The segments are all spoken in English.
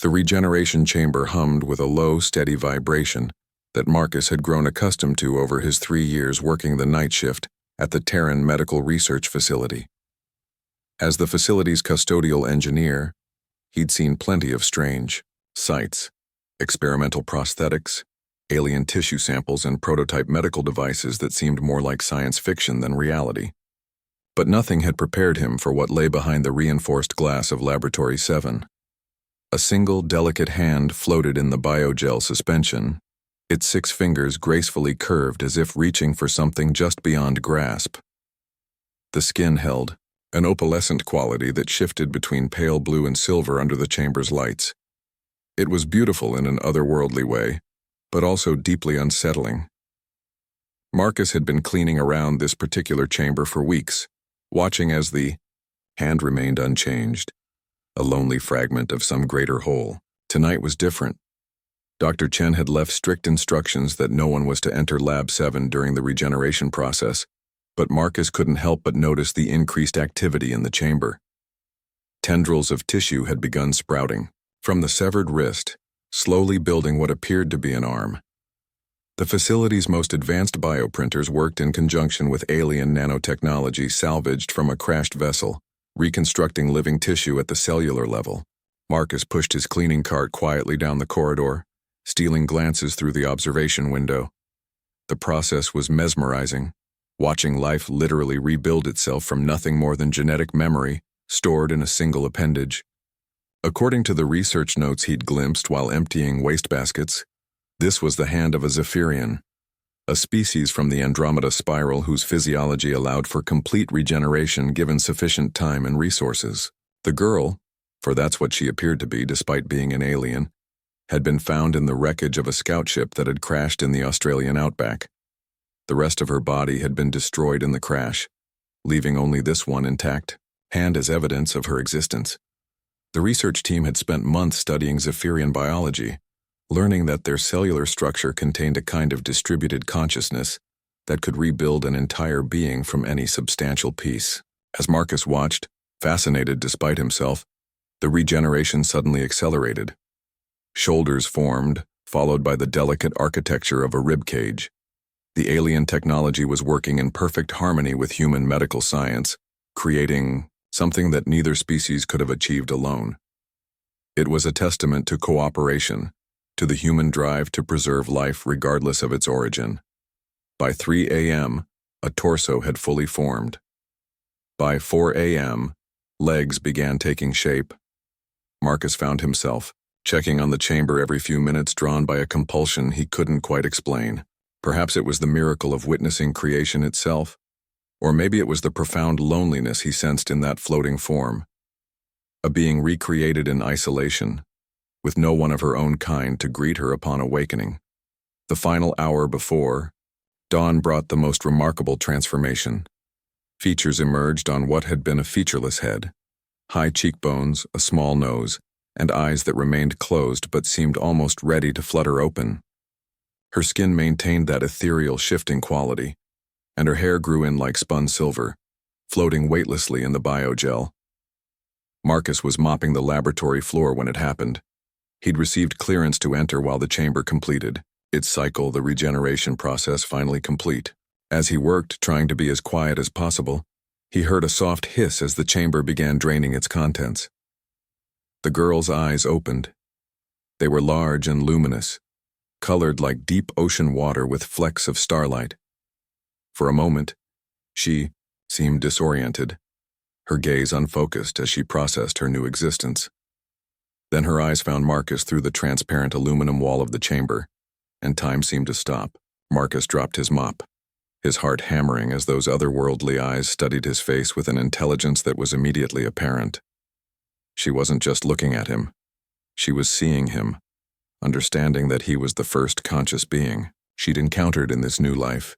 The regeneration chamber hummed with a low, steady vibration that Marcus had grown accustomed to over his 3 years working the night shift at the Terran Medical Research Facility. As the facility's custodial engineer, he'd seen plenty of strange sights, experimental prosthetics, alien tissue samples, and prototype medical devices that seemed more like science fiction than reality. But nothing had prepared him for what lay behind the reinforced glass of Laboratory 7. A single delicate hand floated in the biogel suspension, its 6 fingers gracefully curved as if reaching for something just beyond grasp. The skin held an opalescent quality that shifted between pale blue and silver under the chamber's lights. It was beautiful in an otherworldly way, but also deeply unsettling. Marcus had been cleaning around this particular chamber for weeks, watching as the hand remained unchanged, a lonely fragment of some greater whole. Tonight was different. Dr. Chen had left strict instructions that no one was to enter Lab 7 during the regeneration process, but Marcus couldn't help but notice the increased activity in the chamber. Tendrils of tissue had begun sprouting from the severed wrist, slowly building what appeared to be an arm. The facility's most advanced bioprinters worked in conjunction with alien nanotechnology salvaged from a crashed vessel, reconstructing living tissue at the cellular level. Marcus pushed his cleaning cart quietly down the corridor, stealing glances through the observation window. The process was mesmerizing, watching life literally rebuild itself from nothing more than genetic memory stored in a single appendage. According to the research notes he'd glimpsed while emptying wastebaskets, this was the hand of a Zephyrian, a species from the Andromeda spiral whose physiology allowed for complete regeneration given sufficient time and resources. The girl, for that's what she appeared to be despite being an alien, had been found in the wreckage of a scout ship that had crashed in the Australian outback. The rest of her body had been destroyed in the crash, leaving only this one intact, hand as evidence of her existence. The research team had spent months studying Zephyrian biology, learning that their cellular structure contained a kind of distributed consciousness that could rebuild an entire being from any substantial piece. As Marcus watched, fascinated despite himself, the regeneration suddenly accelerated. Shoulders formed, followed by the delicate architecture of a rib cage. The alien technology was working in perfect harmony with human medical science, creating something that neither species could have achieved alone. It was a testament to cooperation, to the human drive to preserve life regardless of its origin. By 3 a.m., a torso had fully formed. By 4 a.m., legs began taking shape. Marcus found himself checking on the chamber every few minutes, drawn by a compulsion he couldn't quite explain. Perhaps it was the miracle of witnessing creation itself, or maybe it was the profound loneliness he sensed in that floating form. A being recreated in isolation, with no one of her own kind to greet her upon awakening. The final hour before, dawn brought the most remarkable transformation. Features emerged on what had been a featureless head, high cheekbones, a small nose, and eyes that remained closed but seemed almost ready to flutter open. Her skin maintained that ethereal shifting quality, and her hair grew in like spun silver, floating weightlessly in the biogel. Marcus was mopping the laboratory floor when it happened. He'd received clearance to enter while the chamber completed, its cycle, the regeneration process, finally complete. As he worked, trying to be as quiet as possible, he heard a soft hiss as the chamber began draining its contents. The girl's eyes opened. They were large and luminous, colored like deep ocean water with flecks of starlight. For a moment, she seemed disoriented, her gaze unfocused as she processed her new existence. Then her eyes found Marcus through the transparent aluminum wall of the chamber, and time seemed to stop. Marcus dropped his mop, his heart hammering as those otherworldly eyes studied his face with an intelligence that was immediately apparent. She wasn't just looking at him. She was seeing him, understanding that he was the first conscious being she'd encountered in this new life.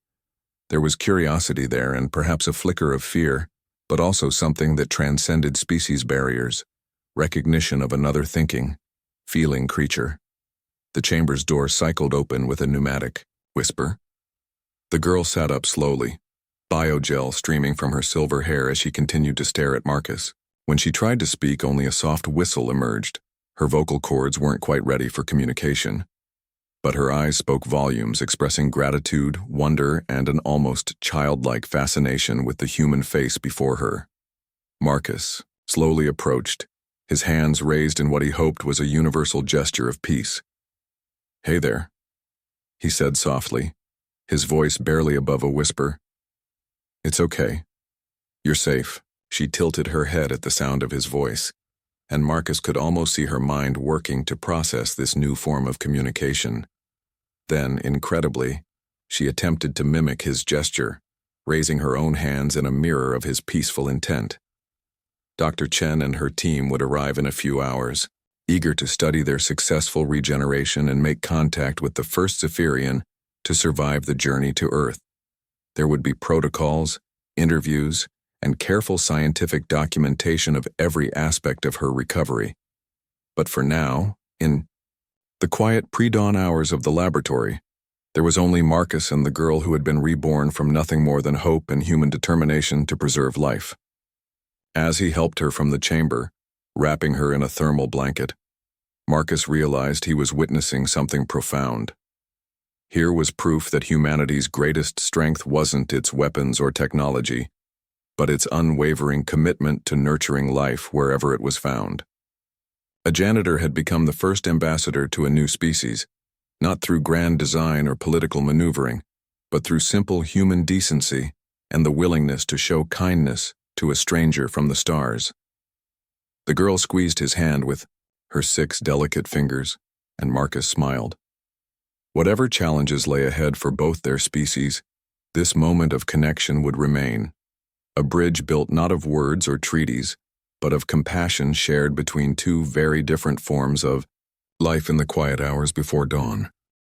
There was curiosity there and perhaps a flicker of fear, but also something that transcended species barriers, recognition of another thinking, feeling creature. The chamber's door cycled open with a pneumatic whisper. The girl sat up slowly, biogel streaming from her silver hair as she continued to stare at Marcus. When she tried to speak, only a soft whistle emerged, Her vocal cords weren't quite ready for communication, but her eyes spoke volumes, expressing gratitude, wonder, and an almost childlike fascination with the human face before her. Marcus slowly approached, his hands raised in what he hoped was a universal gesture of peace. "Hey there," he said softly, his voice barely above a whisper. "It's okay. You're safe." She tilted her head at the sound of his voice, and Marcus could almost see her mind working to process this new form of communication. Then, incredibly, she attempted to mimic his gesture, raising her own hands in a mirror of his peaceful intent. Dr. Chen and her team would arrive in a few hours, eager to study their successful regeneration and make contact with the first Zephyrian to survive the journey to Earth. There would be protocols, interviews, and careful scientific documentation of every aspect of her recovery. But for now, in the quiet pre-dawn hours of the laboratory, there was only Marcus and the girl who had been reborn from nothing more than hope and human determination to preserve life. As he helped her from the chamber, wrapping her in a thermal blanket, Marcus realized he was witnessing something profound. Here was proof that humanity's greatest strength wasn't its weapons or technology, but its unwavering commitment to nurturing life wherever it was found. A janitor had become the first ambassador to a new species, not through grand design or political maneuvering, but through simple human decency and the willingness to show kindness to a stranger from the stars. The girl squeezed his hand with her 6 delicate fingers, and Marcus smiled. Whatever challenges lay ahead for both their species, this moment of connection would remain. A bridge built not of words or treaties, but of compassion shared between two very different forms of life in the quiet hours before dawn.